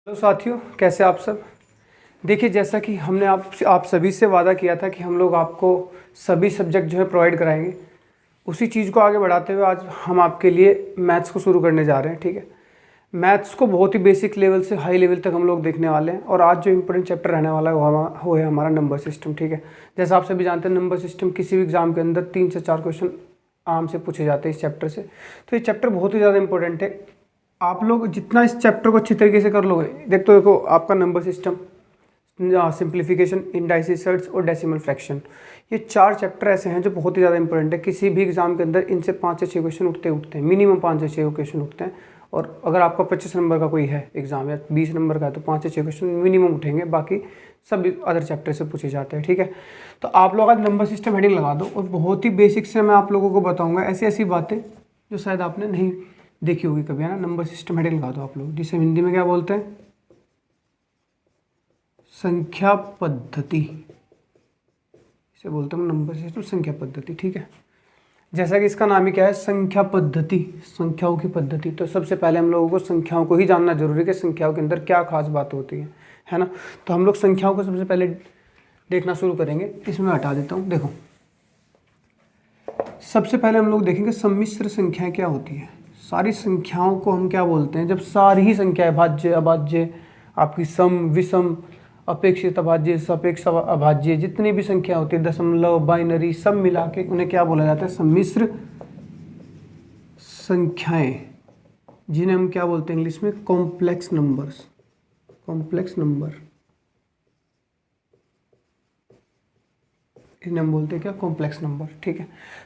Hello साथियों, कैसे आप सब। देखिए, जैसा कि हमने आप सभी से वादा किया था कि हम लोग आपको सभी सब्जेक्ट जो है प्रोवाइड कराएंगे, उसी चीज़ को आगे बढ़ाते हुए आज हम आपके लिए मैथ्स को शुरू करने जा रहे हैं। ठीक है, मैथ्स को बहुत ही बेसिक लेवल से हाई लेवल तक हम लोग देखने वाले हैं। और आज जो इंपॉर्टेंट चैप्टर रहने वाला है वो है हमारा नंबर सिस्टम। ठीक है, जैसा आप सभी जानते हैं, नंबर सिस्टम किसी भी एग्जाम के अंदर 3 से 4 क्वेश्चन आराम से पूछे जाते हैं इस चैप्टर से। तो ये चैप्टर बहुत ही ज़्यादा इंपॉर्टेंट है। आप लोग जितना इस चैप्टर को अच्छी तरीके से कर लोगे, देखो आपका नंबर सिस्टम, सिंप्लीफिकेशन, इंडाइसिस और डेसिमल फ्रैक्शन, ये 4 चैप्टर ऐसे हैं जो बहुत ही ज़्यादा इंपॉर्टेंट है। किसी भी एग्जाम के अंदर इनसे 5 से 6 क्वेश्चन उठते हैं, मिनिमम 5 से 6 क्वेश्चन उठते हैं। और अगर आपका 25 नंबर का कोई है एग्जाम या 20 नंबर का है तो 5 से 6 क्वेश्चन मिनिमम उठेंगे, बाकी सब अदर चैप्टर से पूछे जाते हैं। ठीक है, तो आप लोग आज नंबर सिस्टम हेडिंग लगा दो और बहुत ही बेसिक से मैं आप लोगों को बताऊंगा ऐसी ऐसी बातें जो शायद आपने नहीं देखी होगी कभी, है ना। नंबर सिस्टम हेडिंग लगा दो आप लोग, जिसे हिंदी में क्या बोलते हैं, संख्या पद्धति, इसे बोलते हैं नंबर सिस्टम संख्या पद्धति। ठीक है, जैसा कि इसका नाम ही क्या है, संख्या पद्धति, संख्याओं की पद्धति। तो सबसे पहले हम लोगों को संख्याओं को ही जानना जरूरी है कि संख्याओं के अंदर क्या खास बात होती है ना। तो हम लोग संख्याओं को सबसे पहले देखना शुरू करेंगे। इसमें हटा देता हूँ। देखो, सबसे पहले हम लोग देखेंगे सम्मिश्र संख्याएं क्या होती है। सारी संख्याओं को हम क्या बोलते हैं, जब सारी ही संख्याएं, भाज्य अभाज्य, आपकी सम विषम, अपेक्षित अभाज्य, सापेक्ष अभाज्य, जितनी भी संख्या होती है, दशमलव, बाइनरी, सब मिला के उन्हें क्या बोला जाता है, सम्मिश्र संख्याएं, जिन्हें हम क्या बोलते हैं इंग्लिश में, कॉम्प्लेक्स नंबर्स। कॉम्प्लेक्स नंबर इन्हें हम बोलते हैं क्या, कॉम्प्लेक्स नंबर। ठीक है,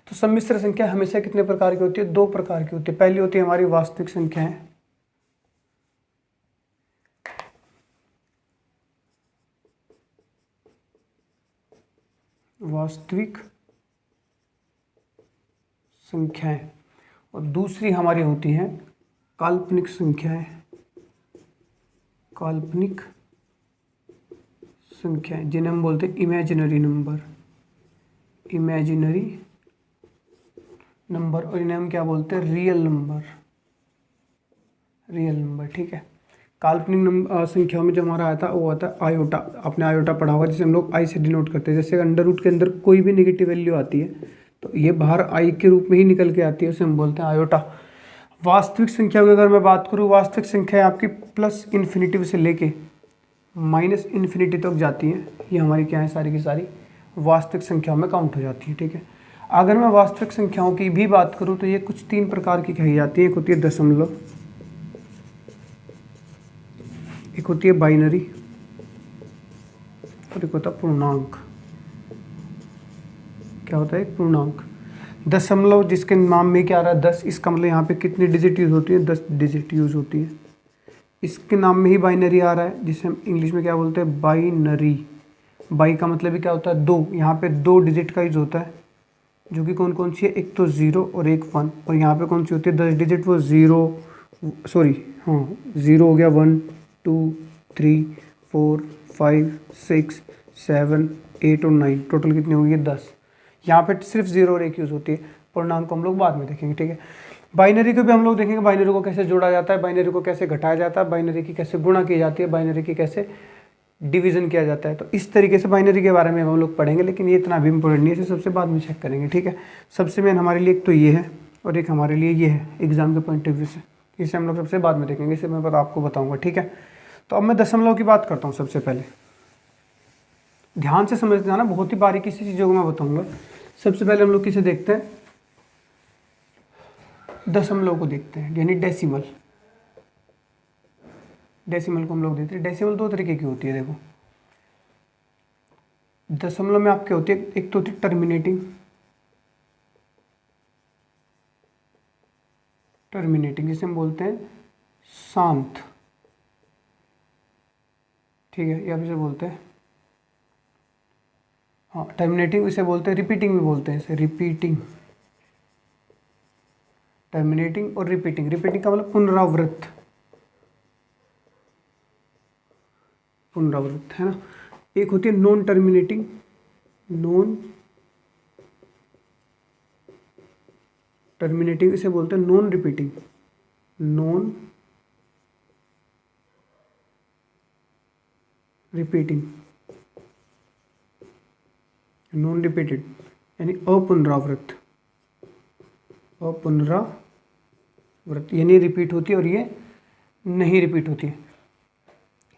तो सम्मिश्र संख्या हमेशा कितने प्रकार की होती है, 2 प्रकार की होती है। पहली होती है हमारी वास्तविक संख्याएं, वास्तविक संख्याएं, और दूसरी हमारी होती हैं काल्पनिक संख्याएं, काल्पनिक संख्याएं, जिन्हें हम बोलते हैं इमेजिनरी नंबर, इमेजिनरी नंबर, और इन्हें हम क्या बोलते हैं, रियल नंबर, रियल नंबर। ठीक है, काल्पनिक नंबर संख्याओं में जो हमारा आता है वो आता है आयोटा। आपने आयोटा पढ़ा होगा, जिसे हम लोग आई से डिनोट करते हैं। जैसे अंडर रूट के अंदर कोई भी नेगेटिव वैल्यू आती है तो ये बाहर आई के रूप में ही निकल के आती है, उसे हम बोलते हैं आयोटा। वास्तविक संख्या की अगर मैं बात करूँ, वास्तविक संख्या आपकी प्लस इन्फिनिटी से लेके माइनस इन्फिनिटी तक जाती हैं। ये हमारी क्या है, सारी की सारी वास्तविक संख्याओं में काउंट हो जाती है। ठीक है, अगर मैं वास्तविक संख्याओं की भी बात करूँ तो ये कुछ 3 प्रकार की कही जाती है। एक होती है दशमलव, एक होती है बाइनरी, और एक होता है पूर्णांक। क्या होता है, एक पूर्णांक। दशमलव, जिसके नाम में क्या आ रहा है 10, इसका मतलब यहाँ पे कितनी डिजिट यूज होती है, 10 डिजिट यूज होती है। इसके नाम में ही बाइनरी आ रहा है, जिसे हम इंग्लिश में क्या बोलते हैं, बाइनरी। बाई का मतलब भी क्या होता है, 2। यहाँ पे 2 डिजिट का यूज होता है, जो कि कौन कौन सी है, एक तो 0 और एक 1। और यहाँ पे कौन सी होती है 10 डिजिट, वो 0 हो गया, 1 2 3 4 5 6 7 8 और 9, टोटल कितनी होगी, 10। यहाँ पे सिर्फ 0 और 1 यूज़ होती है। पूर्णांक को हम लोग बाद में देखेंगे। ठीक है, बाइनरी को भी हम लोग देखेंगे, बाइनरी को कैसे जोड़ा जाता है, बाइनरी को कैसे घटाया जाता है, बाइनरी की कैसे गुणा की जाती है, बाइनरी की कैसे डिवीजन किया जाता है। तो इस तरीके से बाइनरी के बारे में हम लोग पढ़ेंगे, लेकिन ये इतना भी इम्पोर्टेंट नहीं है, इसे सबसे बाद में चेक करेंगे। ठीक है, सबसे मेन हमारे लिए एक तो ये है और एक हमारे लिए ये है एग्जाम के पॉइंट ऑफ व्यू से, इसे हम लोग सबसे बाद में देखेंगे, इसे मैं आपको बताऊंगा। ठीक है, तो अब मैं दशमलव की बात करता हूँ। सबसे पहले ध्यान से समझ जाना, बहुत ही बारीकी से चीज़ों को मैं बताऊंगा। सबसे पहले हम लोग किसे देखते हैं, दशमलव को देखते हैं, यानी डेसिमल। डेसिमल को हम लोग देखते हैं। डेसिमल 2 तरीके की होती है। देखो, दशमलव में आपके होती है, एक तो होती है टर्मिनेटिंग, जिसे हम बोलते हैं शांत। ठीक है, या इसे बोलते हैं, हाँ, टर्मिनेटिंग इसे बोलते हैं, रिपीटिंग भी बोलते हैं इसे, रिपीटिंग। टर्मिनेटिंग और रिपीटिंग, रिपीटिंग का मतलब पुनरावृत्त, पुनरावृत्त, है ना। एक होती है नॉन टर्मिनेटिंग, नॉन टर्मिनेटिंग इसे बोलते हैं non repeating, non repeating, non repeated यानी अपुनरावृत, अपुनरावृत यानी रिपीट होती है और ये नहीं रिपीट होती है,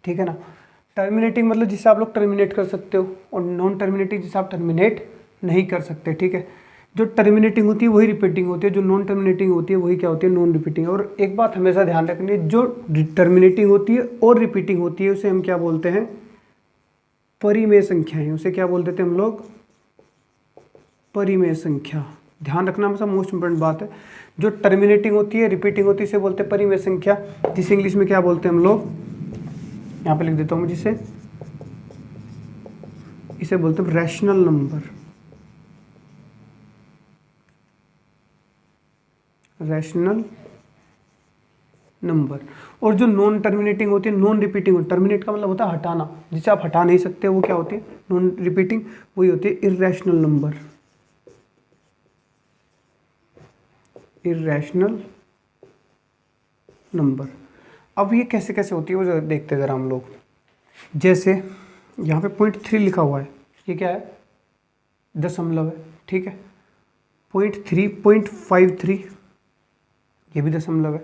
ठीक है ना। टर्मिनेटिंग मतलब जिसे आप लोग टर्मिनेट कर सकते हो, और नॉन टर्मिनेटिंग जिसे आप टर्मिनेट नहीं कर सकते, ठीक है। जो टर्मिनेटिंग होती है वही रिपीटिंग होती है, जो नॉन टर्मिनेटिंग होती है वही क्या होती है, नॉन रिपीटिंग। और एक बात हमेशा ध्यान रखनी है, जो टर्मिनेटिंग होती है और रिपीटिंग होती है उसे हम क्या बोलते हैं, परिमेय संख्याएं। उसे क्या बोल देते हैं हम लोग, परिमेय संख्या। ध्यान रखना हमेशा, मोस्ट इंपोर्टेंट बात है। जो टर्मिनेटिंग होती है, रिपीटिंग होती है, इसे बोलते हैं परिमेय संख्या, जिसे इंग्लिश में क्या बोलते हैं हम लोग, यहाँ पे लिख देता हूँ जिसे, इसे बोलते हैं रैशनल नंबर, रैशनल नंबर। और जो नॉन टर्मिनेटिंग होती है, नॉन रिपीटिंग, टर्मिनेट का मतलब होता है हटाना, जिसे आप हटा नहीं सकते, वो क्या होती है, नॉन रिपीटिंग, वही होती है इर्रेशनल नंबर, इर्रेशनल नंबर। अब ये कैसे कैसे होती है वो देखते हैं ज़रा हम लोग। जैसे यहाँ पे 0.3 लिखा हुआ है, ये क्या है, दशमलव है, ठीक है। 0.3, 0.53 ये भी दशमलव है,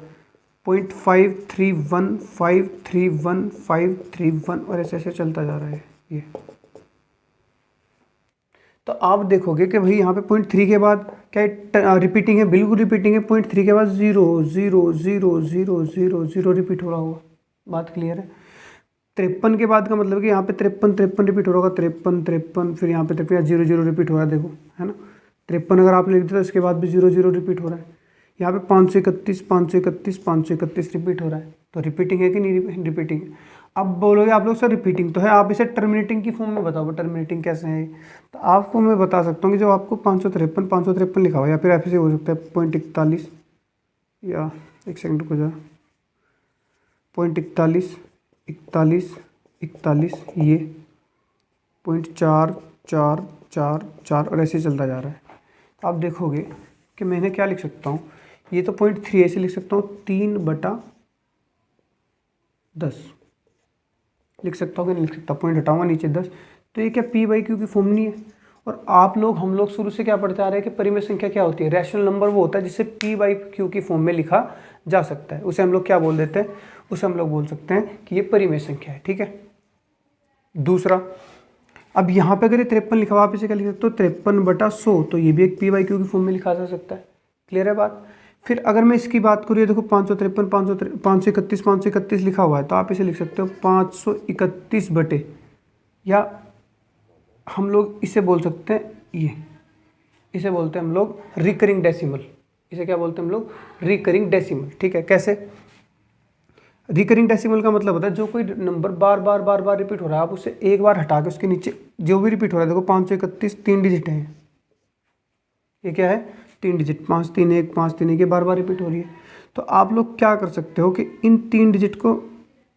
0.531, 531, 531 और ऐसे ऐसे चलता जा रहा है ये। तो आप देखोगे कि भाई यहाँ पे 0.3 के बाद क्या रिपीटिंग है, बिल्कुल रिपीटिंग है। 0.3 के बाद 0 0 0 0 0 0 रिपीट हो रहा होगा, बात क्लियर है। 53 के बाद का मतलब कि यहाँ पे 53 53 रिपीट हो रहा होगा, 53 53, फिर यहाँ पे 53 0 0 रिपीट हो रहा है, देखो है ना। 53 अगर आप लिख देते तो इसके बाद भी 0 0 रिपीट हो रहा है। यहाँ पे 531 531 531 रिपीट हो रहा है, तो रिपीटिंग है कि नहीं रिपीटिंग है। अब बोलोगे आप लोग सर रिपीटिंग तो है, आप इसे टर्मिनेटिंग की फॉर्म में बताओ, टर्मिनेटिंग कैसे है। तो आपको मैं बता सकता हूँ कि जब आपको 553 लिखा हुआ, या फिर ऐसे हो सकता है 0.41, या एक सेकंड रुको जरा, 0.41 41 41, ये 0.4444 और ऐसे चलता जा रहा है। तो आप देखोगे कि मैंने क्या लिख सकता हूँ, ये तो 0.3 ऐसे लिख सकता हूँ, 3/10 लिख सकता हूँ कि नहीं लिख सकता, पॉइंट हटाऊंगा नीचे 10। तो ये क्या p/q की फॉर्म नहीं है। और आप लोग, हम लोग शुरू से क्या पढ़ते आ रहे हैं कि परिमेय संख्या क्या होती है, रैशनल नंबर वो होता है जिसे p/q की फॉर्म में लिखा जा सकता है, उसे हम लोग क्या बोल देते हैं, उसे हम लोग बोल सकते हैं कि ये परिमेय संख्या है, ठीक है। दूसरा, अब यहाँ पे अगर ये 53 लिखा हुआ, आप इसे क्या लिख सकते हो, 53/100, तो ये भी एक p/q की फॉर्म में लिखा जा सकता है, क्लियर है बात। फिर अगर मैं इसकी बात करूँ, देखो 553 531 531 लिखा हुआ है, तो आप इसे लिख सकते हो 531 बटे, या हम लोग इसे बोल सकते हैं, ये इसे बोलते हैं हम लोग रिकरिंग डेसिमल। इसे क्या बोलते हैं हम लोग, रिकरिंग डेसिमल, ठीक है। कैसे, रिकरिंग डेसिमल का मतलब होता है जो कोई नंबर बार बार बार बार रिपीट हो रहा है, आप उसे एक बार हटा के उसके नीचे जो भी रिपीट हो रहा है, देखो 531 3 डिजिट है, ये क्या है, 3 डिजिट, 531 531 ये बार बार रिपीट हो रही है। तो आप लोग क्या कर सकते हो कि इन 3 डिजिट को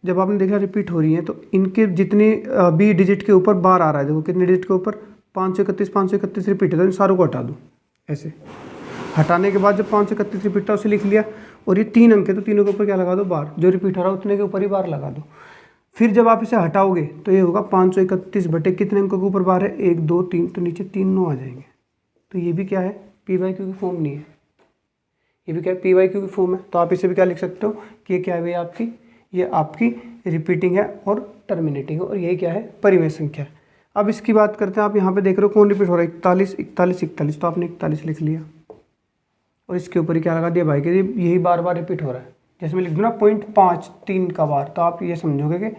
जब आपने देखा रिपीट हो रही है, तो इनके जितने भी डिजिट के ऊपर बार आ रहा है, देखो कितने डिजिट के ऊपर 531 रिपीट है, तो इन सारों को हटा दो। ऐसे हटाने के बाद जब 531 रिपीट था उसे लिख लिया, और ये 3 अंक है तो तीनों के ऊपर क्या लगा दो, बार, जो रिपीट हो रहा है उतने के ऊपर ही बार लगा दो। फिर जब आप इसे हटाओगे तो ये होगा 531 बटे कितने अंकों के ऊपर बार है, 1 2 3, तो नीचे 3 9 आ जाएंगे। तो ये भी क्या है, p/q की फॉर्म नहीं है, ये भी क्या है, p/q की फॉर्म है। तो आप इसे भी क्या लिख सकते हो कि ये क्या है भाई आपकी, ये आपकी रिपीटिंग है और टर्मिनेटिंग है, और यही क्या है, परिमेय संख्या है। अब इसकी बात करते हैं, आप यहाँ पे देख रहे हो कौन रिपीट हो रहा है, 41 41 41, तो आपने 41 लिख लिया और इसके ऊपर ही क्या लगा दिया भाई कि यही बार बार रिपीट हो रहा है। जैसे मैं लिख दूँ ना 0.53 का बार, तो आप ये समझोगे कि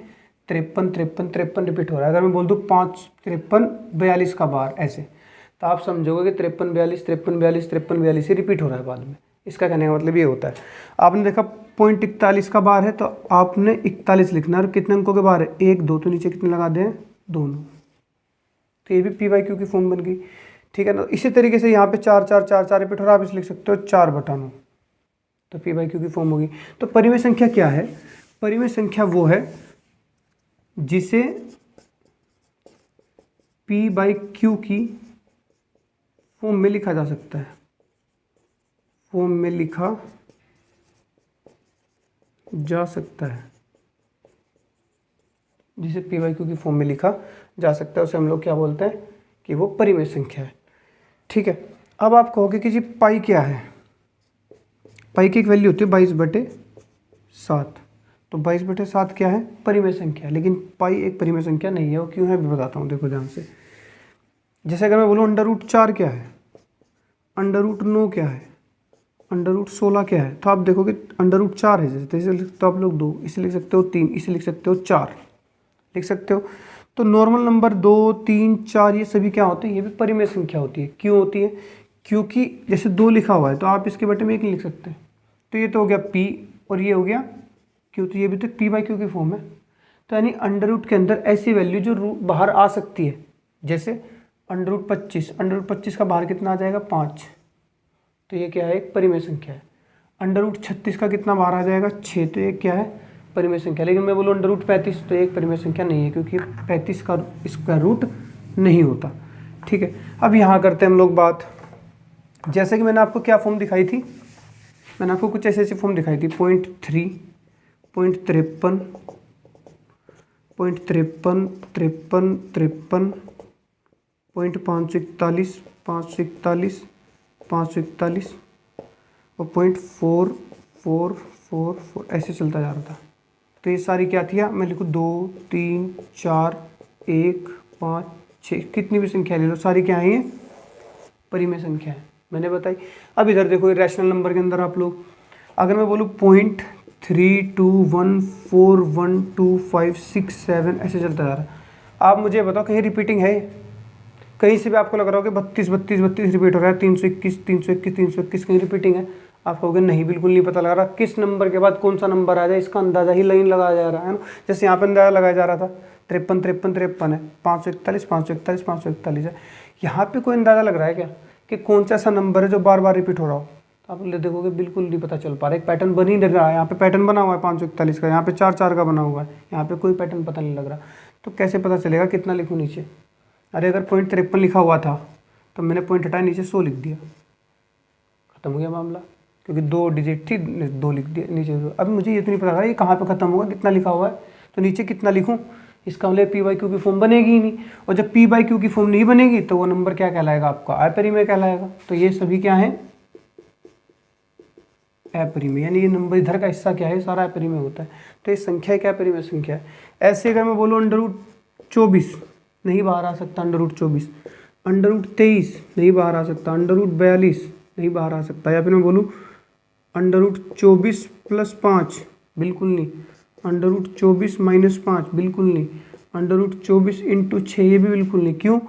53 53 53 रिपीट हो रहा है। अगर मैं बोल दूँ 5 53 42 का बार ऐसे, तो आप समझोगे कि 53 42 53 42 53 42 ही रिपीट हो रहा है बाद में। इसका कहने का मतलब ये होता है। आपने देखा 0.41 का बार है, तो आपने 41 लिखना है, और कितने अंकों के बार है, 1 2, तो नीचे कितने लगा दें, दोनों। तो ये भी p/q की फॉर्म बन गई, ठीक है ना। इसी तरीके से यहाँ पे 4 4 4 4 रिपीट हो रहा है, आप इसे लिख सकते हो 4/9, तो p/q की फॉर्म होगी। तो परिमेय संख्या क्या है, परिमेय संख्या वो है जिसे p/q की फॉर्म में लिखा जा सकता है, फॉर्म में लिखा जा सकता है, जिसे पी बाई क्यू की फॉर्म में लिखा जा सकता है, उसे हम लोग क्या बोलते हैं कि वो परिमेय संख्या है। ठीक है, अब आप कहोगे कि जी पाई क्या है। पाई की एक वैल्यू होती है 22/7। तो 22/7 क्या है, परिमेय संख्या। लेकिन पाई एक परिमेय संख्या नहीं है। वो क्यों है मैं बताता हूँ, देखो ध्यान से। जैसे अगर मैं बोलूँ √4 क्या है, √9 क्या है, √16 क्या है, तो आप देखोगे √4 है। जैसे इसे लिख सकते हो आप लोग 2, इसे लिख सकते हो 3, इसे लिख सकते हो 4, लिख सकते हो। तो नॉर्मल नंबर 2, 3, 4 ये सभी क्या होते हैं, ये भी परिमेय संख्या होती है। क्यों होती है, क्योंकि जैसे 2 लिखा हुआ है तो आप इसके बटे में 1 लिख सकते हैं। तो ये तो हो गया p और ये हो गया q, तो ये भी तो p बाई क्यू की फॉर्म है। तो यानी अंडर रूट के अंदर ऐसी वैल्यू जो बाहर आ सकती है, जैसे √25 का बाहर कितना आ जाएगा 5, तो ये क्या है, एक परिमेय संख्या है। √36 का कितना बाहर आ जाएगा 6, तो ये क्या है, परिमेय संख्या। लेकिन मैं बोलूँ √35 तो एक परिमेय संख्या नहीं है, क्योंकि 35 का इसका रूट नहीं होता। ठीक है, अब यहाँ करते हैं हम लोग बात। जैसे कि मैंने आपको क्या फॉर्म दिखाई थी, मैंने आपको कुछ ऐसी फॉर्म दिखाई थी 0.3, 0.53, 0.53, 53, 53, 541, 541, 541 और 0.4444 ऐसे चलता जा रहा था। तो ये सारी क्या थी, मैं लिखूँ 2, 3, 4, 1, 5, 6, कितनी भी संख्या ले लो, सारी क्या है, ये परिमेय संख्या है, मैंने बताई। अब इधर देखो रैशनल नंबर के अंदर आप लोग, अगर मैं बोलूँ 0.32141256 ऐसे चलता जा रहा है। आप मुझे बताओ कहीं रिपीटिंग है, कहीं से भी आपको लग रहा हो कि 32 32 32 रिपीट हो रहा है, 321 321 321 कहीं रिपीटिंग है, आप कहोगे नहीं बिल्कुल नहीं पता लग रहा, किस नंबर के बाद कौन सा नंबर आ जाए इसका अंदाज़ा ही लाइन लगाया जा रहा है ना। जैसे यहाँ पर अंदाज़ा लगाया जा रहा था 53 53 53 है, 541 541 541 है। यहाँ पे कोई अंदाज़ा लग रहा है क्या कि कौन सा ऐसा नंबर है जो बार बार रिपीट हो रहा हो, तो आप देखोगे बिल्कुल नहीं पता चल पा रहा है। एक पैटर्न बन ही नहीं रहा है। यहाँ पे पैटर्न बना हुआ है 541 का, यहाँ पे 4 4 का बना हुआ है, यहाँ पे कोई पैटर्न पता नहीं लग रहा। तो कैसे पता चलेगा कितना लिखूँ नीचे। अरे अगर 0.53 लिखा हुआ था तो मैंने पॉइंट हटाया, नीचे 100 लिख दिया, खत्म हो गया मामला, क्योंकि 2 डिजिट थी, 2 लिख दिया नीचे। अब मुझे ये तो नहीं पता लगा ये कहाँ पे खत्म होगा, कितना लिखा हुआ है, तो नीचे कितना लिखूँ, इसका मतलब पी बाई क्यू की फॉर्म बनेगी ही नहीं। और जब पी बाई क्यू की फॉर्म नहीं बनेगी तो वो नंबर क्या कहलाएगा, आपका अपरिमेय कहलाएगा। तो ये सभी क्या है, अपरिमेय, यानी ये नंबर इधर का हिस्सा क्या है, सारा अपरिमेय होता है। तो ये संख्या क्या परिमेय संख्या है। ऐसे अगर मैं बोलूँ √24 नहीं बाहर आ सकता, √24, √23 नहीं बाहर आ सकता, √42 नहीं बाहर आ सकता, या फिर मैं बोलूँ √24 + 5 बिल्कुल नहीं, √24 - 5 बिल्कुल नहीं, √24 × 6 ये भी बिल्कुल नहीं। क्यों,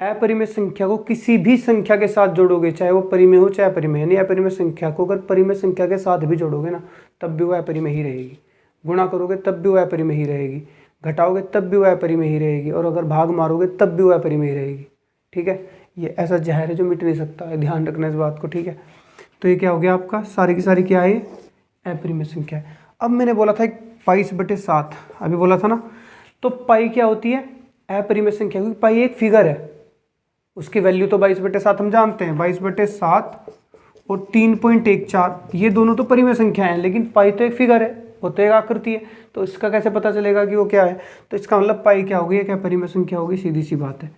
अपरिमेय संख्या को किसी भी संख्या के साथ जोड़ोगे, चाहे वो परिमेय हो चाहे अपरिमेय, यानी अपरिमेय संख्या को अगर परिमेय संख्या के साथ भी जोड़ोगे ना तब भी वो अपरिमेय ही रहेगी। गुणा करोगे तब भी वो अपरिमेय ही रहेगी, घटाओगे तब भी वो अपरिमेय ही रहेगी, और अगर भाग मारोगे तब भी वो अपरिमेय ही रहेगी। ठीक है, ये ऐसा जहर है जो मिट नहीं सकता है, ध्यान रखना इस बात को। ठीक है, तो ये क्या हो गया आपका, सारी की सारी क्या है, अपरिमेय संख्या है। अब मैंने बोला था 22/7 अभी बोला था ना, तो पाई क्या होती है, अपरिमेय संख्या, क्योंकि पाई एक फिगर है, उसकी वैल्यू तो 22/7 हम जानते हैं, 22/7 और 3.14 ये दोनों तो परिमेय संख्या हैं, लेकिन पाई तो एक फिगर है, वो तो एक आकृति है, तो इसका कैसे पता चलेगा कि वो क्या है। तो इसका मतलब पाई क्या होगी, क्या परिमेय संख्या होगी, सीधी सी बात है।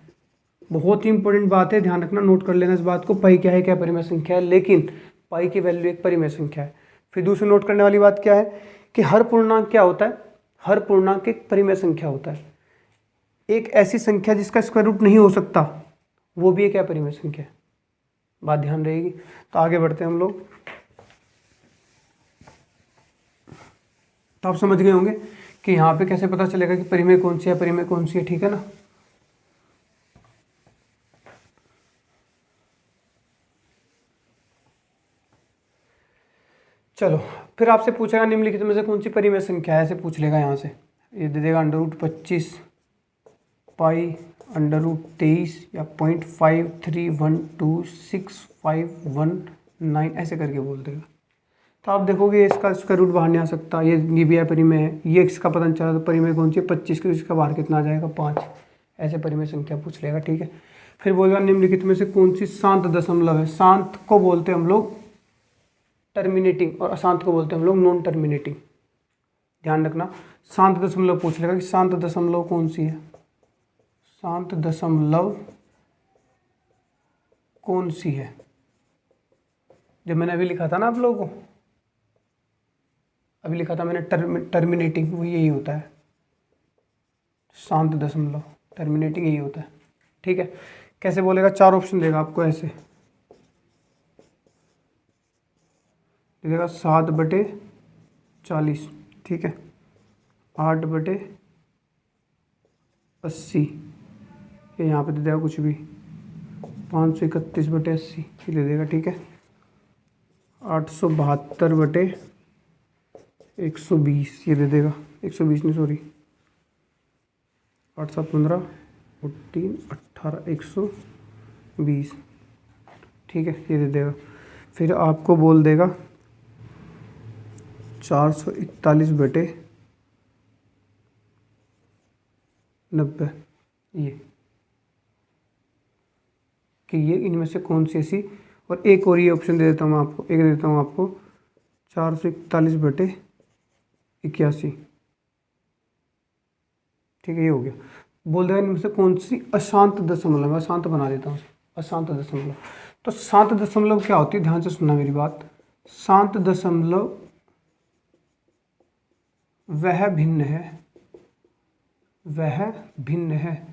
बहुत ही इंपॉर्टेंट बात है, ध्यान रखना, नोट कर लेना इस बात को, पाई क्या है, क्या परिमेय संख्या है, लेकिन पाई की वैल्यू एक परिमेय संख्या है। फिर दूसरी नोट करने वाली बात क्या है कि हर पूर्णांक क्या होता है, हर पूर्णांक एक परिमेय संख्या होता है। एक ऐसी संख्या जिसका स्क्वायर रूट नहीं हो सकता वो भी एक अपरिमेय संख्या है, बात ध्यान रहेगी। तो आगे बढ़ते हैं हम लोग। तो आप समझ गए होंगे कि यहाँ पे कैसे पता चलेगा कि परिमेय कौन सी है, अपरिमेय कौन सी है। ठीक है ना, चलो फिर आपसे पूछेगा निम्नलिखित में से कौन सी परिमेय संख्या है, ऐसे पूछ लेगा यहाँ से। ये दे देगा √25 पाई √23 या 0.53126519 ऐसे करके बोल देगा। तो आप देखोगे इसका स्क्वायर रूट बाहर नहीं आ सकता, ये भी अपरिमेय है, ये इसका पता नहीं चला तो परिमेय कौन सी है 25 की, इसका बाहर कितना आ जाएगा 5, ऐसे परिमेय संख्या पूछ लेगा। ठीक है, फिर बोलेगा निम्नलिखित में से कौन सी शांत दशमलव है। शांत को बोलते हैं हम लोग टर्मिनेटिंग और अशांत को बोलते हैं हम लोग नॉन टर्मिनेटिंग। ध्यान रखना, शांत दशमलव पूछ लेगा कि शांत दशमलव कौन सी है, शांत दशमलव कौन सी है। जब मैंने अभी लिखा था ना आप लोगों को, अभी लिखा था मैंने टर्मिनेटिंग, वो यही होता है, शांत दशमलव टर्मिनेटिंग यही होता है। ठीक है, कैसे बोलेगा, 4 ऑप्शन देगा आपको, ऐसे देगा 7/40, ठीक है, 8/80, ये यहाँ पे दे देगा कुछ भी, 531/80 ये दे देगा, ठीक है, 872/120 ये दे देगा, 120 नहीं सॉरी, 8 7 15 और 3 18 120, ठीक है, ये दे देगा। फिर आपको बोल देगा 441/90, ये कि ये इनमें से कौन सी ऐसी, और एक और ये ऑप्शन दे देता हूँ आपको, एक दे देता हूँ आपको 441/81, ठीक है, ये हो गया। बोल देगा इनमें से कौन सी अशांत दशमलव, मैं अशांत बना देता हूँ, अशांत दशमलव। तो शांत दशमलव क्या होती है, ध्यान से सुनना मेरी बात। शांत दशमलव वह भिन्न है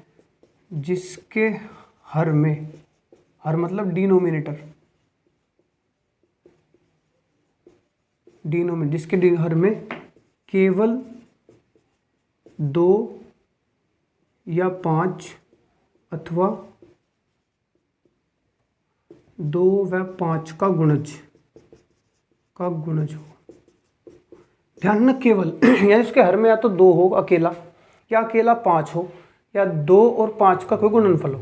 जिसके हर में, हर मतलब डिनोमिनेटर, जिसके हर में केवल 2 या 5 अथवा 2 व 5 का गुणज हो। ध्यान न केवल या इसके हर में या तो 2 हो अकेला, या अकेला 5 हो, या 2 और 5 का कोई गुणनफल हो,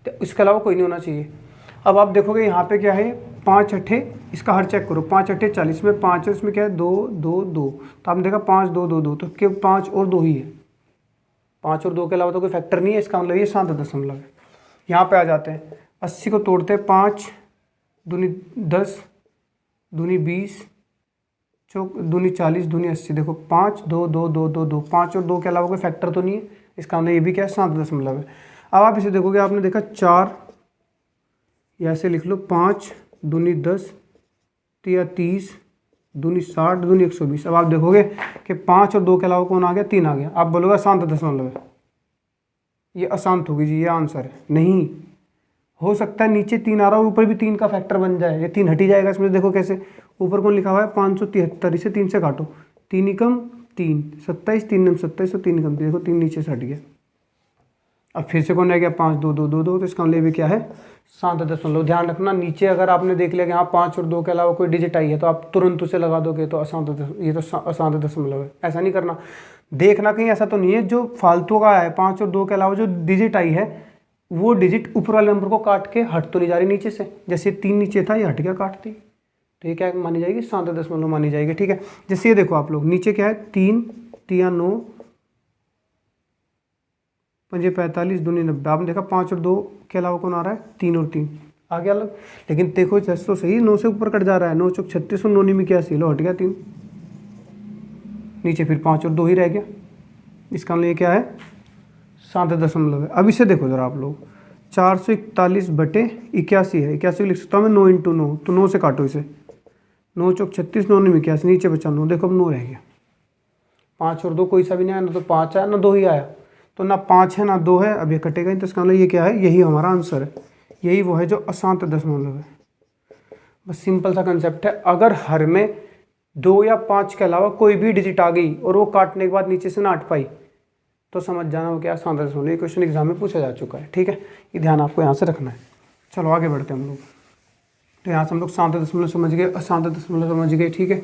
तो इसके अलावा कोई नहीं होना चाहिए। अब आप देखोगे यहाँ पे क्या है, 5 अठे, इसका हर चेक करो, 5 अठे 40 में 5 है, इसमें क्या है 2 2 2, तो आपने देखा 5 2 2 2, तो केवल 5 और 2 ही है, 5 और 2 के अलावा तो कोई फैक्टर नहीं है, इसका मतलब ये शांत दशमलव है। यहाँ पे आ जाते हैं, 80 को तोड़ते हैं, 5 दूनी 10 दूनी 20 चौक दूनी 40 दूनी 80, देखो 5 2 2 2 2 2, 5 और 2 के अलावा कोई फैक्टर तो नहीं है, इसका मतलब ये भी क्या है, शांत दशमलव है। अब आप इसे देखोगे, आपने देखा 4, या ऐसे लिख लो 5 दूनी 10 या 30 दूनी 60 दूनी 120। अब आप देखोगे कि 5 और 2 के अलावा कौन आ गया, 3 आ गया। आप बोलोगे अशांत दशमलव है, ये अशांत होगी जी, ये आंसर है। नहीं हो सकता है नीचे 3 आ रहा है और ऊपर भी 3 का फैक्टर बन जाए, ये 3 हटी जाएगा इसमें, देखो कैसे, ऊपर कौन लिखा हुआ है 573, इसे 3 से काटो, 3 एकम 3 27, 3 9 27, तो 3 एकम 3, देखो 3 नीचे से हट गया। अब फिर से कौन रह गया, 5 2 2 2 2, तो इसका मतलब भी क्या है, शांत दशमलव। ध्यान रखना, नीचे अगर आपने देख लिया कि हाँ 5 और 2 के अलावा कोई डिजिट आई है, तो आप तुरंत उसे लगा दोगे तो ये तो अशांत दशमलव है। ऐसा नहीं करना, देखना कहीं ऐसा तो नहीं है जो फालतू का है, 5 और 2 के अलावा जो डिजिट आई है वो डिजिट ऊपर वाले नंबर को काट के हट तो नहीं जा रही नीचे से, जैसे 3 नीचे था, ये हट गया काटती, तो ये क्या मानी जाएगी, शांत दशमलव मानी जाएगी। ठीक है, जैसे ये देखो आप लोग, नीचे क्या है, 3 3 9 5 45 दूनी 90, आपने देखा 5 और 2 के अलावा कौन आ रहा है, 3 और 3 आ गया अलग। लेकिन देखो जैसे तो सही, 9 से ऊपर कट जा रहा है, 9 चौक 36 और 9 में क्या सी लो, हट गया 3, नीचे फिर 5 और 2 ही रह गया, इसका मतलब ये क्या है, शांत दशमलव है। अब इसे देखो जरा आप लोग, 441/81 है, 81 लिख सकता हूँ मैं, 9 × 9, तो 9 से काटो इसे, 9 चौक 36 9 में 81, नीचे बचा 9, देखो अब 9 रह गया, 5 और 2 कोई सा भी नहीं आया, ना तो 5 आया ना 2 ही आया, तो ना 5 है ना 2 है, अब ये कटेगा ही, तो इसका मतलब ये क्या है, यही हमारा आंसर है, यही वो है जो अशांत दशमलव है। बस सिंपल सा कंसेप्ट है, अगर हर में 2 या 5 के अलावा कोई भी डिजिट आ गई और वो काटने के बाद नीचे से ना हट पाई, तो समझ जाना वो क्या अशांत दशमलव। ये क्वेश्चन एग्जाम में पूछा जा चुका है। ठीक है, ये ध्यान आपको यहाँ से रखना है। चलो आगे बढ़ते हैं हम लोग। तो यहाँ से हम लोग शांत दशमलव समझ गए, अशांत दशमलव समझ गए। ठीक है,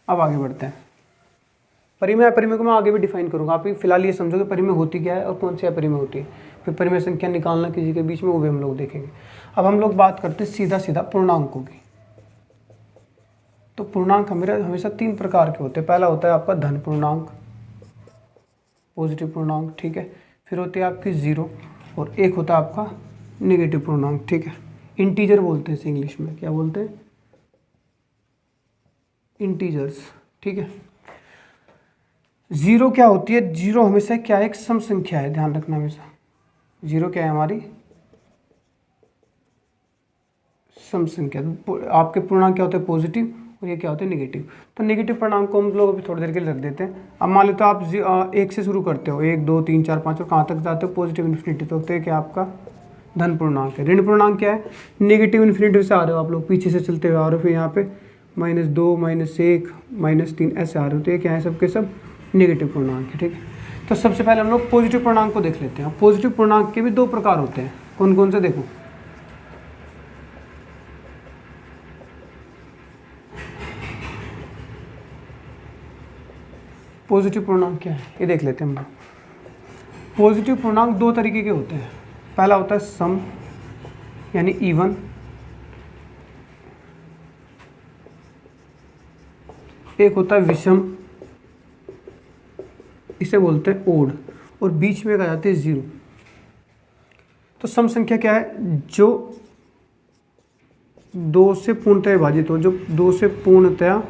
अब आगे बढ़ते हैं। परिमेय अपरिमेय को मैं आगे भी डिफाइन करूँगा, आप फिलहाल ये समझो कि परिमेय होती क्या है और कौन सी अपरिमेय होती है, फिर परिमेय संख्या निकालना किसी के बीच में, वो भी हम लोग देखेंगे। अब हम लोग बात करते हैं सीधा पूर्णांकों की। तो पूर्णांक हमेशा 3 प्रकार के होते हैं। पहला होता है आपका धन पूर्णांक, पॉजिटिव पूर्णांक, ठीक है, फिर होती है आपकी 0, और एक होता है आपका नेगेटिव पूर्णांक। ठीक है, इंटीजर बोलते हैं इसे इंग्लिश में, क्या बोलते हैं, इंटीजर्स। ठीक है, जीरो क्या होती है, जीरो हमेशा क्या है, एक सम संख्या है, ध्यान रखना हमेशा। जीरो क्या है हमारी सम संख्या। आपके पूर्णांक क्या होते हैं पॉजिटिव, और ये क्या होते हैं नेगेटिव। तो नेगेटिव पूर्णांक को हम लोग अभी थोड़ी देर के लिए रख देते हैं। अब मान लेते हो आप एक से शुरू करते हो, 1 2 3 4 5 और कहाँ तक जाते हो पॉजिटिव इन्फिनिटी, तो होते हैं क्या आपका धन पूर्णांक है। ऋण पूर्णांक क्या है, नेगेटिव इन्फिनिटी से आ रहे हो आप लोग, पीछे से चलते हुए आ रहे हो, फिर यहाँ पे -2 -1 -3 ऐसे आ रहे हो, तो ये क्या है सबके सब नेगेटिव पूर्णांक है। ठीक है, तो सबसे पहले हम लोग पॉजिटिव पूर्णांक को देख लेते हैं। पॉजिटिव पूर्णांक के भी दो प्रकार होते हैं, कौन कौन से देखो। पॉजिटिव पूर्णांक क्या है ये देख लेते हैं हम लोग। पॉजिटिव पूर्णांक दो तरीके के होते हैं। पहला होता है सम यानी इवन, एक होता है विषम, इसे बोलते हैं ओड, और बीच में एक आ जाते हैं जीरो। तो सम संख्या क्या है, जो दो से पूर्णतया विभाजित हो, जो दो से पूर्णतया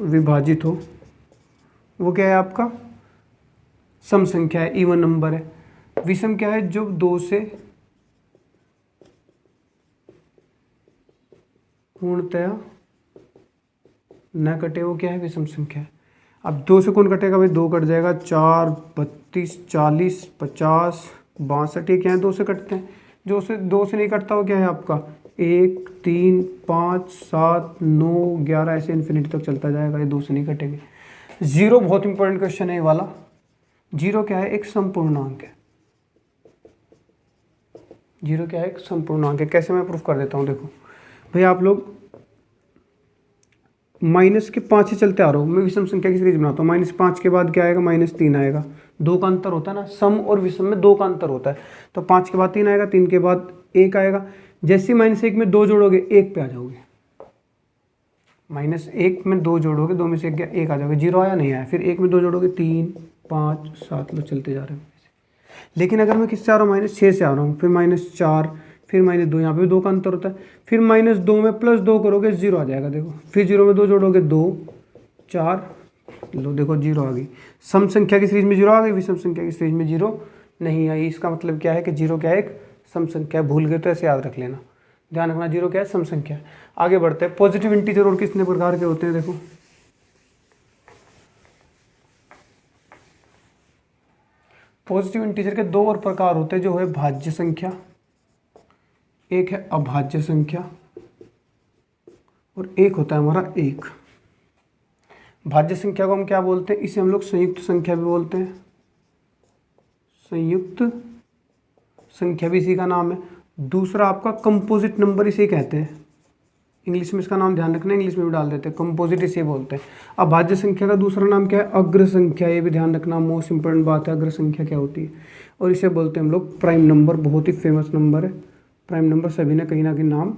विभाजित हो, वो क्या है आपका सम संख्या है, इवन नंबर है। विषम क्या है, जो दो से पूर्णतया न कटे, वो क्या है विषम संख्या है। अब दो से कौन कटेगा भाई, दो कट जाएगा, 4 32 40 50 62, ये क्या है दो से कटते हैं। जो से दो से नहीं कटता वो क्या है आपका 1 3 5 7 9 11 ऐसे इन्फिनिटी तक चलता जाएगा, ये दो से नहीं कटेंगे। जीरो बहुत इंपॉर्टेंट क्वेश्चन है ये वाला। जीरो क्या है, एक संपूर्णांक है। जीरो क्या है, एक संपूर्णांक है। कैसे मैं प्रूफ कर देता हूँ, देखो भाई आप लोग माइनस के 5 से चलते आ रहे हो, मैं विषम संख्या की सीरीज बनाता हूँ। -5 के बाद क्या आएगा, -3 आएगा। दो का अंतर होता है ना, सम और विषम में दो का अंतर होता है। तो 5 के बाद 3 आएगा, 3 के बाद 1 आएगा। जैसे -1 में 2 जोड़ोगे 1 पे आ जाओगे, -1 में 2 जोड़ोगे, 2 में से 1 आ जाओगे, जीरो आया नहीं आया। फिर 1 में 2 जोड़ोगे 3 5 7 लो चलते जा रहे हो। लेकिन अगर मैं किससे आ रहा हूँ, -6 से आ रहा हूँ, फिर -4 फिर -2, यहाँ पे भी 2 का अंतर होता है। फिर -2 में +2 करोगे 0 आ जाएगा, देखो। फिर 0 में 2 जोड़ोगे 2 4 लो, देखो 0 आ गई। सम संख्या की सीरीज में 0 आ गई, विषम संख्या की सीरीज में 0 नहीं आई। इसका मतलब क्या है कि 0 क्या है, एक सम संख्या। भूल गए तो ऐसे याद रख लेना, ध्यान रखना, 0 क्या है सम संख्या। आगे बढ़ते हैं। पॉजिटिव इंटीजर और कितने प्रकार के होते हैं, देखो। पॉजिटिव इंटीजर के दो और प्रकार होते हैं, जो है भाज्य संख्या, एक है अभाज्य संख्या, और एक होता है हमारा एक। भाज्य संख्या को हम क्या बोलते हैं, इसे हम लोग संयुक्त संख्या भी बोलते हैं। संयुक्त संख्या भी इसी का नाम है। दूसरा आपका कंपोजिट नंबर इसे कहते हैं। इंग्लिश में इसका नाम ध्यान रखना, इंग्लिश में भी डाल देते हैं, कंपोजिट इसे बोलते हैं। अब भाज्य संख्या का दूसरा नाम क्या है, अग्र संख्या। ये भी ध्यान रखना, मोस्ट इंपोर्टेंट बात है, अग्र संख्या क्या होती है। और इसे बोलते हैं हम लोग प्राइम नंबर, बहुत ही फेमस नंबर है। प्राइम नंबर सभी ने कहीं ना कहीं नाम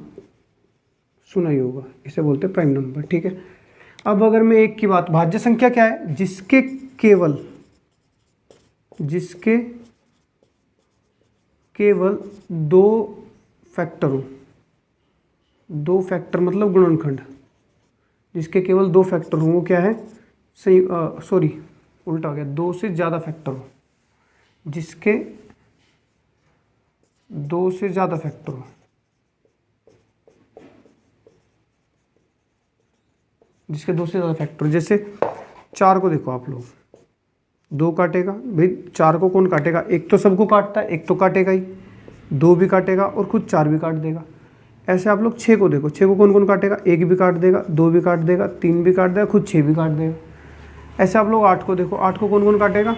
सुना ही होगा, इसे बोलते हैं प्राइम नंबर। ठीक है, अब अगर मैं एक की बात, भाज्य संख्या क्या है, जिसके केवल दो फैक्टर हो। दो फैक्टर मतलब गुणनखंड, जिसके केवल दो फैक्टर हो, वो क्या है, सॉरी उल्टा हो गया, दो से ज़्यादा फैक्टर हो। जिसके दो से ज़्यादा फैक्टर हो, जिसके दो से ज़्यादा फैक्टर। जैसे 4 को देखो आप लोग, 2 काटेगा भाई, 4 को कौन काटेगा, एक तो सबको काटता है, एक तो काटेगा ही, 2 भी काटेगा और खुद 4 भी काट देगा। ऐसे आप लोग 6 को देखो, 6 को कौन कौन काटेगा, 1 भी काट देगा, 2 भी काट देगा, 3 भी काट देगा, खुद 6 भी काट देगा। ऐसे आप लोग 8 को देखो, 8 को कौन कौन काटेगा,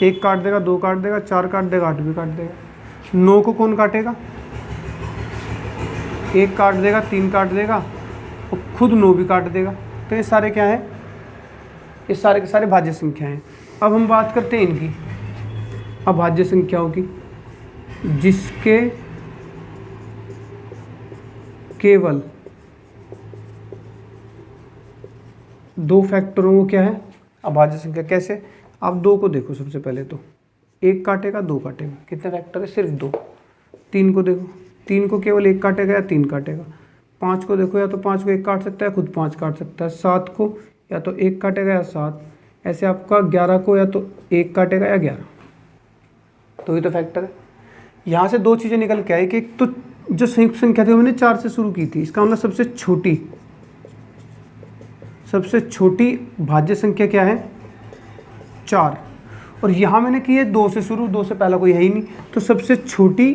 1 काट देगा, 2 काट देगा, 4 काट देगा, 8 भी काट देगा। 9 को कौन काटेगा, 1 काट देगा, 3 काट देगा और खुद 9 भी काट देगा। तो ये सारे क्या है, ये सारे के सारे भाज्य संख्या हैं। अब हम बात करते हैं इनकी अभाज्य संख्याओं की, जिसके केवल दो फैक्टर हो, क्या है अभाज्य संख्या। कैसे, आप 2 को देखो, सबसे पहले तो 1 काटेगा, 2 काटेगा, कितने फैक्टर है, सिर्फ 2। 3 को देखो, 3 को केवल 1 काटेगा या 3 काटेगा। 5 को देखो, या तो 5 को 1 काट सकता है, खुद 5 काट सकता है। 7 को या तो 1 काटेगा या 7, ऐसे आपका 11 को या तो 1 काटेगा या 11, तो ये तो फैक्टर है। यहाँ से दो चीज़ें निकल के आई कि एक तो जो संयुक्त संख्या थी वो मैंने 4 से शुरू की थी, इसका मतलब सबसे छोटी भाज्य संख्या क्या है, 4। और यहाँ मैंने की है 2 से शुरू, 2 से पहला कोई है ही नहीं, तो सबसे छोटी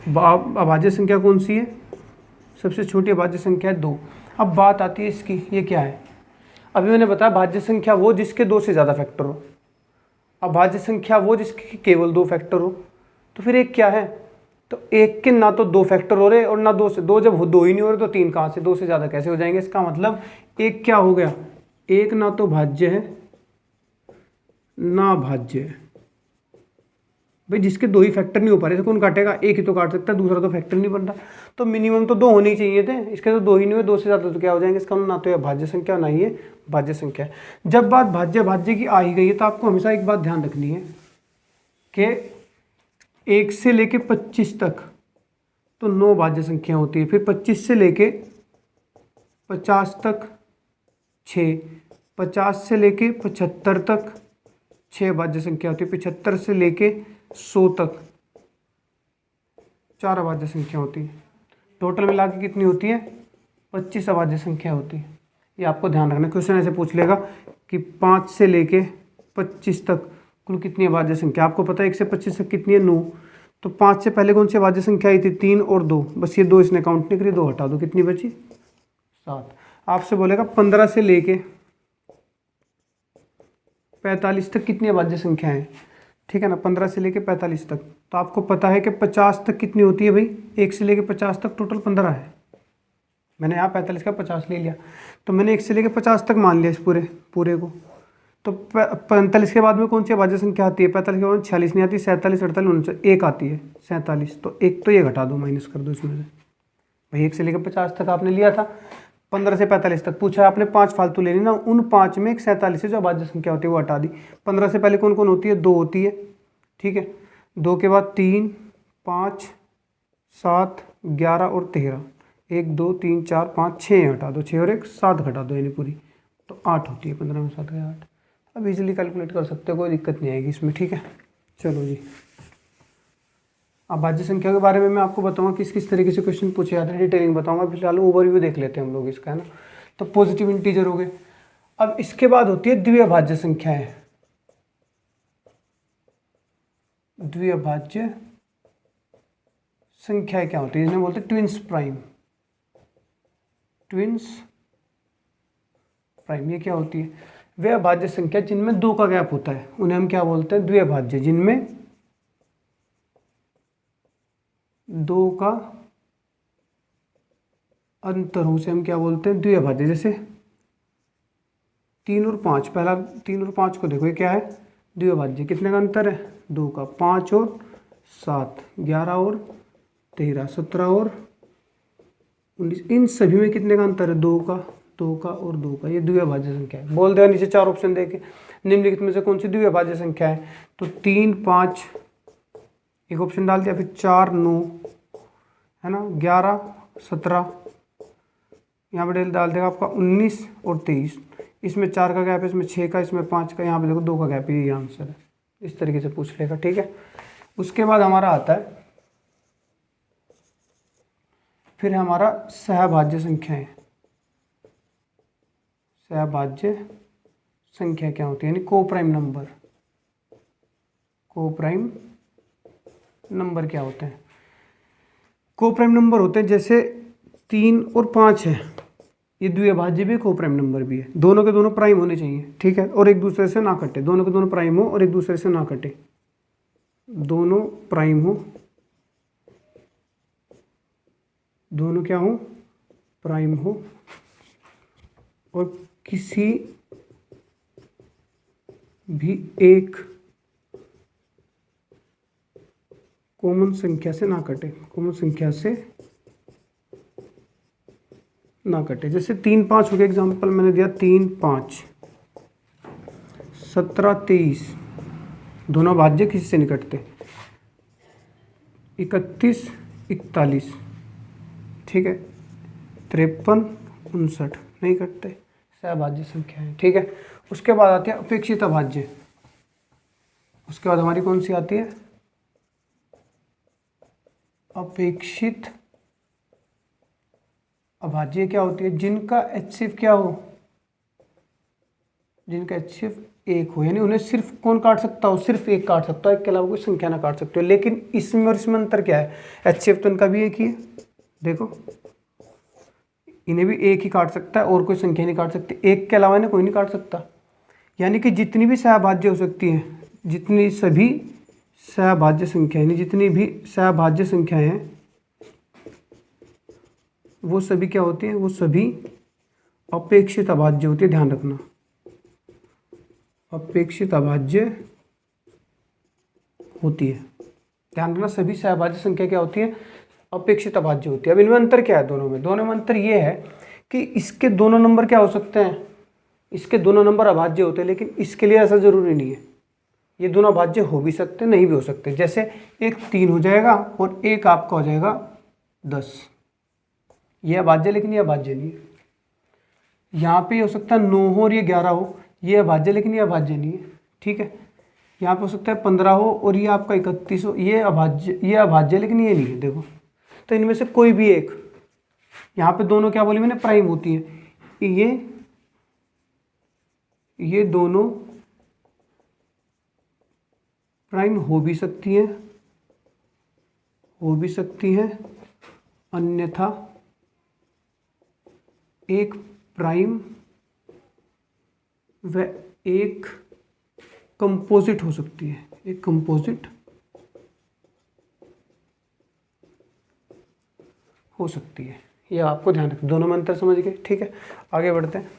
अभाज्य संख्या कौन सी है, सबसे छोटी अभाज्य संख्या है 2। अब बात आती है इसकी, ये क्या है, अभी मैंने बताया भाज्य संख्या वो जिसके 2 से ज़्यादा फैक्टर हो, अभाज्य संख्या वो जिसके केवल 2 फैक्टर हो। तो फिर एक क्या है, तो एक के ना तो 2 फैक्टर हो रहे और ना 2 से, 2 जब 2 ही नहीं हो रहे तो 3 कहाँ से, 2 से ज़्यादा कैसे हो जाएंगे। इसका मतलब एक क्या हो गया, एक ना तो भाज्य है ना भाज्य है। भाई जिसके 2 ही फैक्टर नहीं हो पा रहे तो कौन काटेगा, एक ही तो काट सकता है, दूसरा तो फैक्टर नहीं बन रहा। तो मिनिमम तो 2 होने ही चाहिए थे, इसके तो 2 ही नहीं हुए, 2 से ज़्यादा तो क्या हो जाएंगे। इसका ना तो ये भाज्य संख्या ना ही ये भाज्य संख्या है। जब बात भाज्य की आ ही गई है तो आपको हमेशा एक बात ध्यान रखनी है कि 1 से लेके 25 तक तो 9 भाज्य संख्या होती है, फिर 25 से लेके 50 तक 6, 50 से लेके 75 तक 6 भाज्य संख्या होती है, 75 से लेके 100 तक 4 अभाज्य संख्या होती है। टोटल मिला के कितनी होती है, 25 अभाज्य संख्या होती है। ये आपको ध्यान रखना, क्वेश्चन ऐसे पूछ लेगा कि 5 से लेके 25 तक कुल कितनी अभाज्य संख्या। आपको पता है 1 से 25 तक कितनी है, 9। तो 5 से पहले कौन सी अभाज्य संख्या आई थी, 3 और 2, बस ये 2 इसने काउंट नहीं करी, 2 हटा दो, कितनी बची, 7। आपसे बोलेगा 15 से लेके 45 तक कितनी अभाज्य संख्या है, ठीक है ना, 15 से लेके 45 तक। तो आपको पता है कि 50 तक कितनी होती है भाई, 1 से लेके 50 तक टोटल 15 है। मैंने यहाँ 45 का 50 ले लिया, तो मैंने 1 से लेके 50 तक मान लिया इस पूरे को। तो 45 के बाद में कौन सी अभाज्य संख्या आती है, 45 के बाद 46 नहीं आती, 47, 48, 49, 1 आती है 47। तो एक तो ये घटा दो, माइनस कर दो इसमें से। भाई 1 से लेकर 50 तक आपने लिया था, 15 से 45 तक पूछा आपने, 5 फालतू ले ली ना, उन 5 में एक 47 से जो अभाज्य संख्या होती है वो हटा दी। 15 से पहले कौन कौन होती है, 2 होती है, ठीक है। 2 के बाद 3, 5, 7, 11 और 13, 1, 2, 3, 4, 5, 6 हटा दो, 6 और 1, 7 घटा दो, यानी पूरी तो 8 होती है। 15 में 7 गया 8। अब इजीली कैलकुलेट कर सकते हो, कोई दिक्कत नहीं आएगी इसमें, ठीक है। चलो जी, अब भाज्य संख्या के बारे में मैं आपको बताऊंगा किस किस तरीके से क्वेश्चन पूछे जाते हैं, डिटेलिंग बताऊंगा। फिलहाल ओवरव्यू देख लेते हैं हम लोग इसका, है ना। तो पॉजिटिव इंटीजर हो गए। अब इसके बाद होती है द्विअभाज्य संख्याएं। द्विअभाज्य संख्याएं क्या होती है, जिन्हें बोलते हैं ट्विंस प्राइम। ट्विंस प्राइम ये क्या होती है, वे अभाज्य संख्या जिनमें 2 का गैप होता है उन्हें हम क्या बोलते हैं, द्विअभाज्य। जिनमें 2 का अंतर हो उसे हम क्या बोलते हैं, द्विअभाज्य। जैसे 3 और 5, पहला 3 और 5 को देखो, ये क्या है, द्विअभाज्य। कितने का अंतर है, 2 का। 5 और 7, 11 और 13, 17 और 19, इन सभी में कितने का अंतर है, 2 का, 2 का और 2 का। ये द्विअभाज्य संख्या है। बोल देगा नीचे 4 ऑप्शन देके, निम्नलिखित में से कौन सी द्विअभाज्य संख्या है, तो 3, 5 एक ऑप्शन डाल दिया, फिर 4, 9, है ना, 11, 17, यहाँ पे डाल देगा आपका 19 और 23। इसमें 4 का गैप है, इसमें 6 का, इसमें 5 का, यहाँ पे देखो 2 का गैप है, ये आंसर है। इस तरीके से पूछ लेगा, ठीक है। उसके बाद हमारा आता है फिर हमारा सहभाज्य संख्याएं। सहभाज्य संख्या क्या होती है, यानी कोप्राइम नंबर। कोप्राइम नंबर क्या होते हैं, कोप्राइम नंबर होते हैं जैसे 3 और 5 है, ये द्विअभाज्य भी, कोप्राइम नंबर भी है। दोनों के दोनों प्राइम होने चाहिए, ठीक है, और एक दूसरे से ना कटे। दोनों के दोनों प्राइम हो और एक दूसरे से ना कटे, दोनों प्राइम हो, दोनों क्या हो, प्राइम हो, और किसी भी एक कॉमन संख्या से ना कटे, कॉमन संख्या से ना कटे। जैसे 3, 5 हो गया, एग्जाम्पल मैंने दिया 3, 5, 17, 23, दोनों भाज्य किसी से नहीं कटते। 31, 41, ठीक है, 53, 59 नहीं कटते, सहभाज्य संख्या है, ठीक है। उसके बाद आती है अपेक्षित अभाज्य। उसके बाद हमारी कौन सी आती है? अपेक्षित अभाज्य क्या होती है? जिनका HCF क्या हो, जिनका HCF 1 हो, यानी उन्हें सिर्फ कौन काट सकता हो? सिर्फ एक काट सकता हो, एक के अलावा कोई संख्या ना काट सकते हो। लेकिन इसमें और इसमें अंतर क्या है? HCF तो इनका भी एक ही है, देखो इन्हें भी एक ही काट सकता है और कोई संख्या नहीं काट सकती, एक के अलावा इन्हें कोई नहीं काट सकता। यानी कि जितनी भी सहभाज्य हो सकती हैं, जितनी सभी सहभाज्य संख्याएं, यानी जितनी भी सहभाज्य संख्याएं हैं वो सभी क्या होती हैं? वो सभी अपेक्षित अभाज्य होती है, ध्यान रखना। अपेक्षित अभाज्य होती है, ध्यान रखना। सभी सहभाज्य संख्या क्या होती है? अपेक्षित अभाज्य होती है। अब इनमें अंतर क्या है दोनों में? दोनों में अंतर ये है कि इसके दोनों नंबर क्या हो सकते हैं? इसके दोनों नंबर अभाज्य होते हैं, लेकिन इसके लिए ऐसा जरूरी नहीं है। ये दोनों अभाज्य हो भी सकते, नहीं भी हो सकते। जैसे एक 3 हो जाएगा और एक आपका हो जाएगा 10, ये अभाज्य, लेकिन ये अभाज्य नहीं है। यहाँ पे हो सकता है 9 हो और ये 11 हो, ये अभाज्य, लेकिन ये अभाज्य नहीं है, ठीक है। यहाँ पे हो सकता है 15 हो और ये आपका 31 हो, ये अभाज्य, लेकिन ये नहीं है, देखो। तो इनमें से कोई भी एक, यहाँ पे दोनों क्या बोली मैंने? प्राइम होती है। ये दोनों प्राइम हो भी सकती हैं, अन्यथा एक प्राइम व एक कंपोजिट हो सकती है, एक कंपोजिट हो सकती है। ये आपको ध्यान रखना, दोनों में अंतर समझ गए, ठीक है। आगे बढ़ते हैं।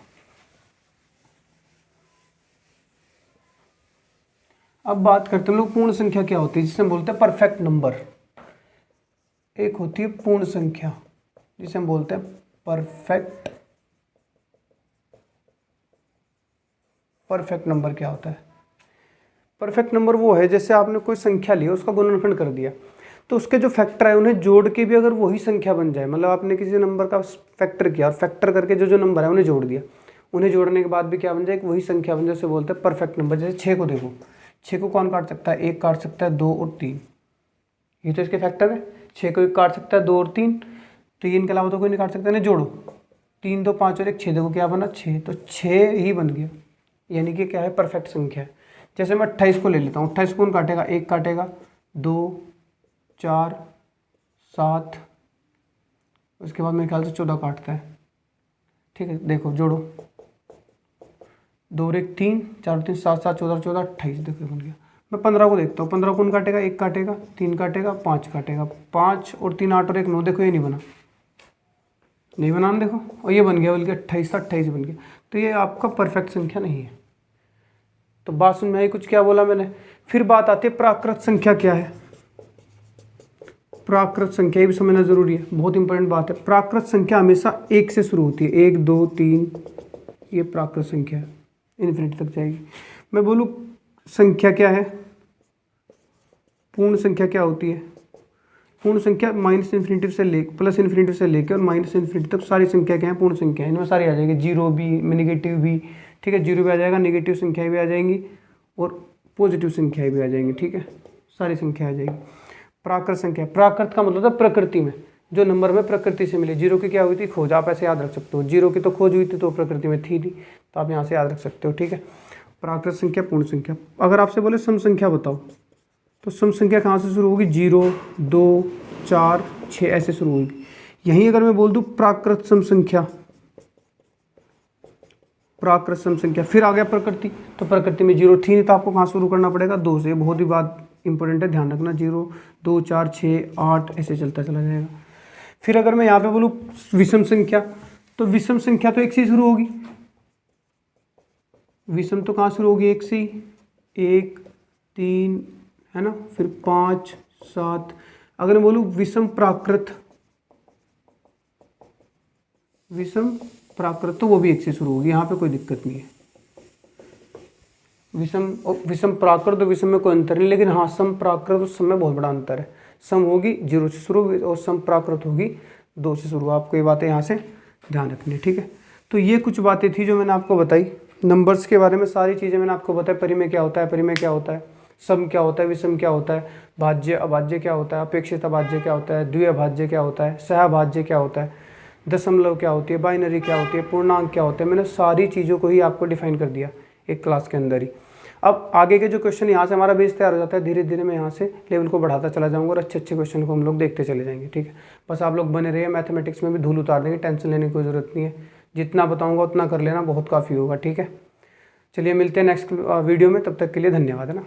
अब बात करते हैं हम लोग पूर्ण संख्या क्या होती है, जिसे हम बोलते हैं परफेक्ट नंबर। एक होती है पूर्ण संख्या जिसे हम बोलते हैं परफेक्ट नंबर। क्या होता है परफेक्ट नंबर? वो है जैसे आपने कोई संख्या ली, उसका गुणनखंड कर दिया, तो उसके जो फैक्टर है उन्हें जोड़ के भी अगर वही संख्या बन जाए, मतलब आपने किसी नंबर का फैक्टर किया और फैक्टर करके जो नंबर है उन्हें जोड़ दिया, उन्हें जोड़ने के बाद भी क्या बन जाए? वही संख्या बन जाए, उसे बोलते हैं परफेक्ट नंबर। जैसे 6 को देखो, 6 को कौन काट सकता है? 1 काट सकता है, 2 और 3, ये तो इसके फैक्टर है। 6 को 1 काट सकता है, 2 और 3, तो ये इनके अलावा तो कोई नहीं काट सकता। इन्हें जोड़ो, 3 2 5 और 1 6, देखो क्या बना? 6, तो 6 ही बन गया, यानी कि क्या है? परफेक्ट संख्या है। जैसे मैं 28 को ले लेता हूँ, 28 कौन काटेगा? 1 काटेगा, 2 4 7, उसके बाद मेरे ख्याल से 14 काटता है, ठीक है। देखो जोड़ो, 2 और 1 3, 4 और 3 7 7 14 14 28, देखो बन गया। मैं 15 को देखता हूँ, 15 कौन काटेगा? 1 काटेगा, 3 काटेगा, 5 काटेगा, 5 और 3 8 और 1 9, देखो ये नहीं बना, नहीं बना, देखो, और ये बन गया, बल्कि 28 था, 28 बन गया। तो ये आपका परफेक्ट संख्या नहीं है। तो बात समझ में आई कुछ? क्या बोला मैंने? फिर बात आती है प्राकृत संख्या क्या है। प्राकृत संख्या भी समझना जरूरी है, बहुत इंपॉर्टेंट बात है। प्राकृत संख्या हमेशा 1 से शुरू होती है, 1 2 3, ये प्राकृत संख्या है, इन्फिनिटी तक जाएगी। मैं बोलूँ संख्या क्या है? पूर्ण संख्या क्या होती है? पूर्ण संख्या माइनस इन्फिनिटी से ले प्लस इन्फिनिटी से लेकर और माइनस इन्फिनिटी तक सारी संख्या क्या है? पूर्ण संख्या। इनमें सारी आ जाएगी, जीरो भी, नेगेटिव भी, ठीक है, जीरो भी आ जाएगा, नेगेटिव संख्याएं भी आ जाएंगी और पॉजिटिव संख्याएं भी आ जाएंगी, ठीक है, सारी संख्या आ जाएगी। प्राकृत संख्या, प्राकृत का मतलब है प्रकृति में, जो नंबर में प्रकृति से मिले। जीरो की क्या हुई थी? खोज, आप ऐसे याद रख सकते हो, जीरो की तो खोज हुई थी तो प्रकृति में थी नहीं, तो आप यहाँ से याद रख सकते हो, ठीक है। प्राकृत संख्या, पूर्ण संख्या। अगर आपसे बोले सम संख्या बताओ, तो सम संख्या कहाँ से शुरू होगी? 0 2 4 6 ऐसे शुरू होगी। यहीं अगर मैं बोल दूं प्राकृत सम संख्या, प्राकृत सम संख्या, फिर आ गया प्रकृति, तो प्रकृति में 0 थी नहीं, तो आपको कहाँ शुरू करना पड़ेगा? 2 से। बहुत ही बात इंपॉर्टेंट है, ध्यान रखना। 0 2 4 6 8 ऐसे चलता चला जाएगा। फिर अगर मैं यहाँ पे बोलूँ विषम संख्या, तो विषम संख्या तो 1 से शुरू होगी। विषम तो कहाँ शुरू होगी? 1 से, 1 3 है ना, फिर 5 7। अगर मैं बोलूँ विषम प्राकृत, विषम प्राकृत, तो वो भी 1 से शुरू होगी, यहाँ पे कोई दिक्कत नहीं है। विषम प्राकृत और विषम में कोई अंतर नहीं, लेकिन हाँ सम प्राकृत और सम में बहुत बड़ा अंतर है। सम होगी 0 से शुरू होगी और सम प्राकृत होगी 2 से शुरू। आपको ये बातें यहाँ से ध्यान रखनी है, ठीक है। तो ये कुछ बातें थी जो मैंने आपको बताई नंबर्स के बारे में। सारी चीज़ें मैंने आपको बताया, परिमेय क्या होता है, परिमेय क्या होता है, सम क्या होता है, विषम क्या होता है, भाज्य अभाज्य क्या होता है, अपेक्षित अभाज्य क्या होता है, द्विअभाज्य क्या होता है, सहअभाज्य क्या होता है, दशमलव क्या होती है, बाइनरी क्या होती है, पूर्णांक क्या होते हैं। मैंने सारी चीज़ों को ही आपको डिफाइन कर दिया एक क्लास के अंदर ही। अब आगे के जो क्वेश्चन यहाँ से हमारा बेस तैयार हो जाता है, धीरे धीरे मैं यहाँ से लेवल को बढ़ाता चला जाऊँगा और अच्छे अच्छे क्वेश्चन को हम लोग देखते चले जाएंगे, ठीक है। बस आप लोग बने रहिए, मैथमेटिक्स में भी धूल उतार देंगे, टेंशन लेने की कोई ज़रूरत नहीं है। जितना बताऊँगा उतना कर लेना, बहुत काफ़ी होगा, ठीक है। चलिए मिलते हैं नेक्स्ट वीडियो में, तब तक के लिए धन्यवाद, है ना।